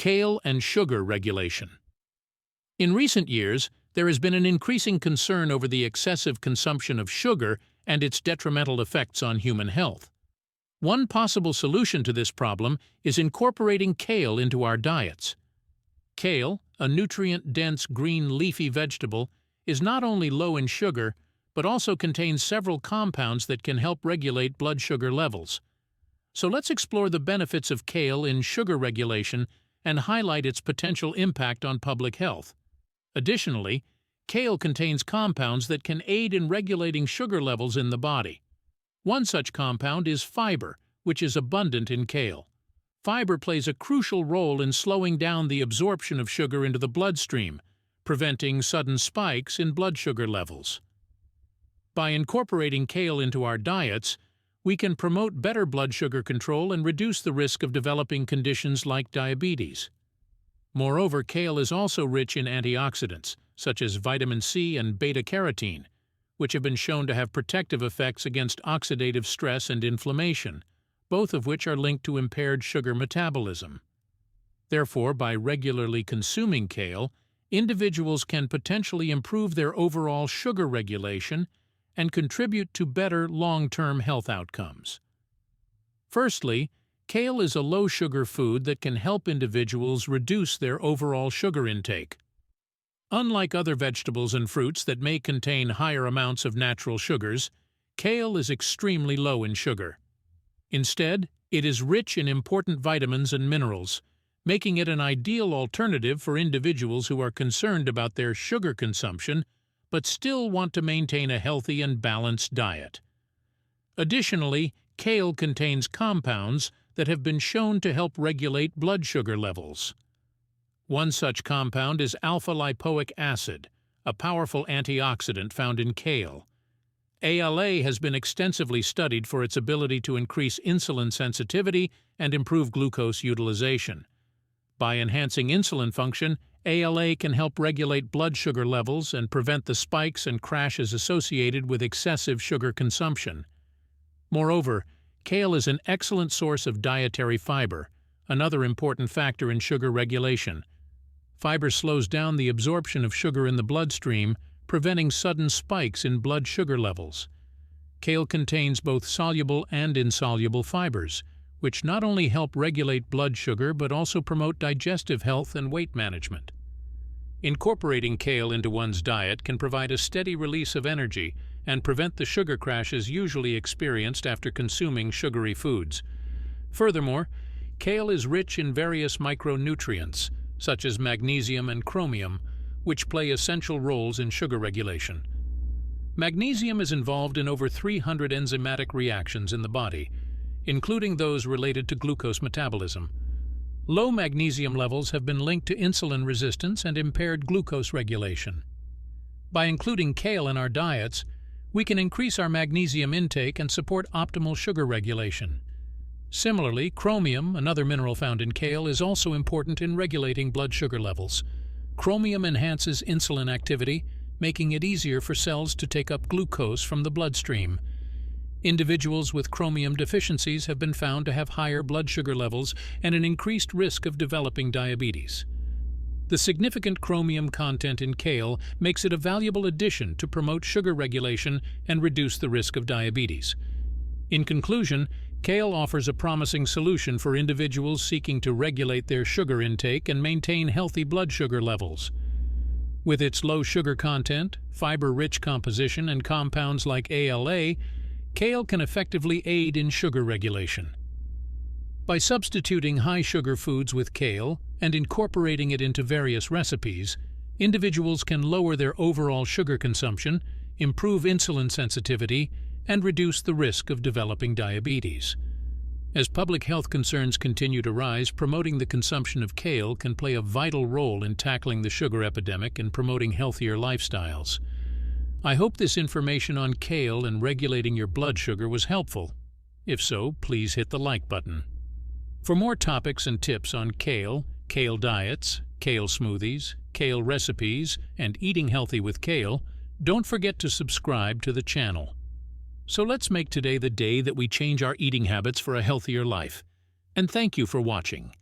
Kale and sugar regulation. In recent years, there has been an increasing concern over the excessive consumption of sugar and its detrimental effects on human health. One possible solution to this problem is incorporating kale into our diets. Kale, a nutrient-dense green leafy vegetable, is not only low in sugar, but also contains several compounds that can help regulate blood sugar levels. So let's explore the benefits of kale in sugar regulation and highlight its potential impact on public health. Additionally, kale contains compounds that can aid in regulating sugar levels in the body. One such compound is fiber, which is abundant in kale. Fiber plays a crucial role in slowing down the absorption of sugar into the bloodstream, preventing sudden spikes in blood sugar levels. By incorporating kale into our diets, we can promote better blood sugar control and reduce the risk of developing conditions like diabetes. Moreover, kale is also rich in antioxidants, such as vitamin C and beta-carotene, which have been shown to have protective effects against oxidative stress and inflammation, both of which are linked to impaired sugar metabolism. Therefore, by regularly consuming kale, individuals can potentially improve their overall sugar regulation and contribute to better long-term health outcomes. Firstly, kale is a low-sugar food that can help individuals reduce their overall sugar intake. Unlike other vegetables and fruits that may contain higher amounts of natural sugars, kale is extremely low in sugar. Instead, it is rich in important vitamins and minerals, making it an ideal alternative for individuals who are concerned about their sugar consumption but still want to maintain a healthy and balanced diet. Additionally, kale contains compounds that have been shown to help regulate blood sugar levels. One such compound is alpha-lipoic acid, a powerful antioxidant found in kale. ALA has been extensively studied for its ability to increase insulin sensitivity and improve glucose utilization. By enhancing insulin function, ALA can help regulate blood sugar levels and prevent the spikes and crashes associated with excessive sugar consumption. Moreover, kale is an excellent source of dietary fiber, another important factor in sugar regulation. Fiber slows down the absorption of sugar in the bloodstream, preventing sudden spikes in blood sugar levels. Kale contains both soluble and insoluble fibers, which not only help regulate blood sugar but also promote digestive health and weight management. Incorporating kale into one's diet can provide a steady release of energy and prevent the sugar crashes usually experienced after consuming sugary foods. Furthermore, kale is rich in various micronutrients, such as magnesium and chromium, which play essential roles in sugar regulation. Magnesium is involved in over 300 enzymatic reactions in the body, including those related to glucose metabolism. Low magnesium levels have been linked to insulin resistance and impaired glucose regulation. By including kale in our diets, we can increase our magnesium intake and support optimal sugar regulation. Similarly, chromium, another mineral found in kale, is also important in regulating blood sugar levels. Chromium enhances insulin activity, making it easier for cells to take up glucose from the bloodstream. Individuals with chromium deficiencies have been found to have higher blood sugar levels and an increased risk of developing diabetes. The significant chromium content in kale makes it a valuable addition to promote sugar regulation and reduce the risk of diabetes. In conclusion, kale offers a promising solution for individuals seeking to regulate their sugar intake and maintain healthy blood sugar levels. With its low sugar content, fiber-rich composition, and compounds like ALA, kale can effectively aid in sugar regulation. By substituting high-sugar foods with kale and incorporating it into various recipes, individuals can lower their overall sugar consumption, improve insulin sensitivity, and reduce the risk of developing diabetes. As public health concerns continue to rise, promoting the consumption of kale can play a vital role in tackling the sugar epidemic and promoting healthier lifestyles. I hope this information on kale and regulating your blood sugar was helpful. If so, please hit the like button. For more topics and tips on kale, kale diets, kale smoothies, kale recipes, and eating healthy with kale, don't forget to subscribe to the channel. So let's make today the day that we change our eating habits for a healthier life. And thank you for watching.